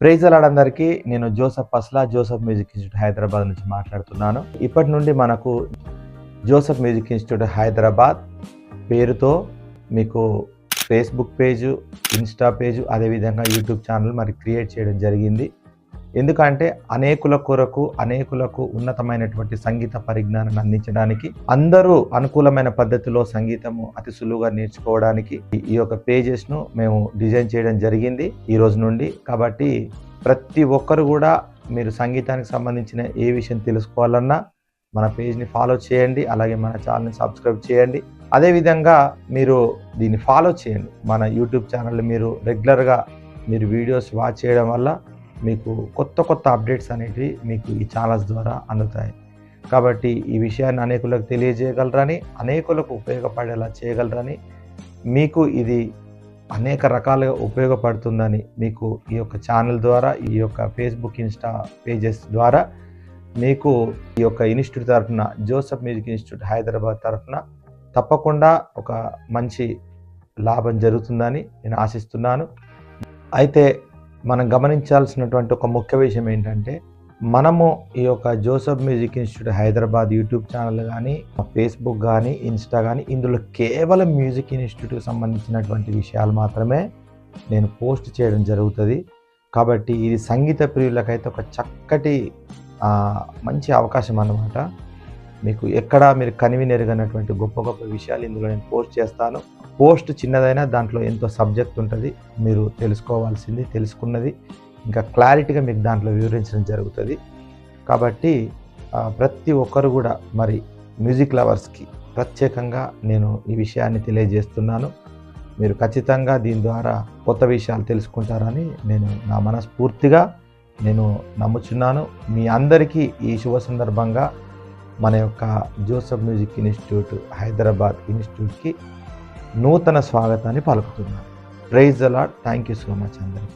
Praise the Lord అందరికీ. నేను Joseph Pasla, Joseph music institute Hyderabad నుంచి మాట్లాడుతున్నాను. ఇప్పటి నుండి మనకు జోసఫ్ మ్యూజిక్ ఇన్స్టిట్యూట్ హైదరాబాద్ పేరుతో మీకు ఫేస్బుక్ పేజు, ఇన్స్టా పేజు, అదేవిధంగా యూట్యూబ్ ఛానల్ మరి క్రియేట్ చేయడం జరిగింది. ఎందుకంటే అనేకులకు ఉన్నతమైనటువంటి సంగీత పరిజ్ఞానాన్ని అందించడానికి, అందరూ అనుకూలమైన పద్ధతిలో సంగీతము అతి సులువుగా నేర్చుకోవడానికి ఈ యొక్క పేజెస్ను మేము డిజైన్ చేయడం జరిగింది ఈ రోజు నుండి. కాబట్టి ప్రతి ఒక్కరు కూడా మీరు సంగీతానికి సంబంధించిన ఏ విషయం తెలుసుకోవాలన్నా మన పేజ్ని ఫాలో చేయండి, అలాగే మన ఛానల్ని సబ్స్క్రైబ్ చేయండి. అదేవిధంగా మీరు దీన్ని ఫాలో చేయండి. మన యూట్యూబ్ ఛానల్ మీరు రెగ్యులర్గా మీరు వీడియోస్ వాచ్ చేయడం వల్ల మీకు కొత్త అప్డేట్స్ అనేటివి మీకు ఈ ఛానల్స్ ద్వారా అందుతాయి. కాబట్టి ఈ విషయాన్ని అనేకులకు తెలియజేయగలరని, అనేకులకు ఉపయోగపడేలా చేయగలరని, మీకు ఇది అనేక రకాలుగా ఉపయోగపడుతుందని మీకు ఈ యొక్క ఛానల్ ద్వారా, ఈ యొక్క ఫేస్బుక్, ఇన్స్టా పేజెస్ ద్వారా మీకు ఈ యొక్క ఇన్స్టిట్యూట్ తరఫున, జోసఫ్ మ్యూజిక్ ఇన్స్టిట్యూట్ హైదరాబాద్ తరఫున తప్పకుండా ఒక మంచి లాభం జరుగుతుందని నేను ఆశిస్తున్నాను. అయితే మనం గమనించాల్సినటువంటి ఒక ముఖ్య విషయం ఏంటంటే, మనము ఈ యొక్క Joseph music institute Hyderabad YouTube channel కానీ, ఫేస్బుక్ కానీ, ఇన్స్టా కానీ, ఇందులో కేవలం మ్యూజిక్ ఇన్స్టిట్యూట్కి సంబంధించినటువంటి విషయాలు మాత్రమే నేను పోస్ట్ చేయడం జరుగుతుంది. కాబట్టి ఇది సంగీత ప్రియులకైతే ఒక చక్కటి మంచి అవకాశం అన్నమాట. మీకు ఎక్కడ మీరు కనివినెరుగనటువంటి గొప్ప విషయాలు ఇందులో నేను పోస్ట్ చేస్తాను. పోస్ట్ చిన్నదైనా దాంట్లో ఎంతో సబ్జెక్ట్ ఉంటుంది. మీరు తెలుసుకోవాల్సింది, తెలుసుకున్నది ఇంకా క్లారిటీగా మీకు దాంట్లో వివరించడం జరుగుతుంది. కాబట్టి ప్రతి ఒక్కరు కూడా మరి మ్యూజిక్ లవర్స్కి ప్రత్యేకంగా నేను ఈ విషయాన్ని తెలియజేస్తున్నాను. మీరు ఖచ్చితంగా దీని ద్వారా కొత్త విషయాలు తెలుసుకుంటారని నేను నా మనస్ఫూర్తిగా నేను నమ్ముచున్నాను. మీ అందరికీ ఈ శుభ సందర్భంగా మన యొక్క జోసఫ్ మ్యూజిక్ ఇన్స్టిట్యూట్ హైదరాబాద్ ఇన్స్టిట్యూట్కి నూతన స్వాగతాన్ని పలుకుతున్నాను. Praise the Lord. Thank you so much అందరికీ.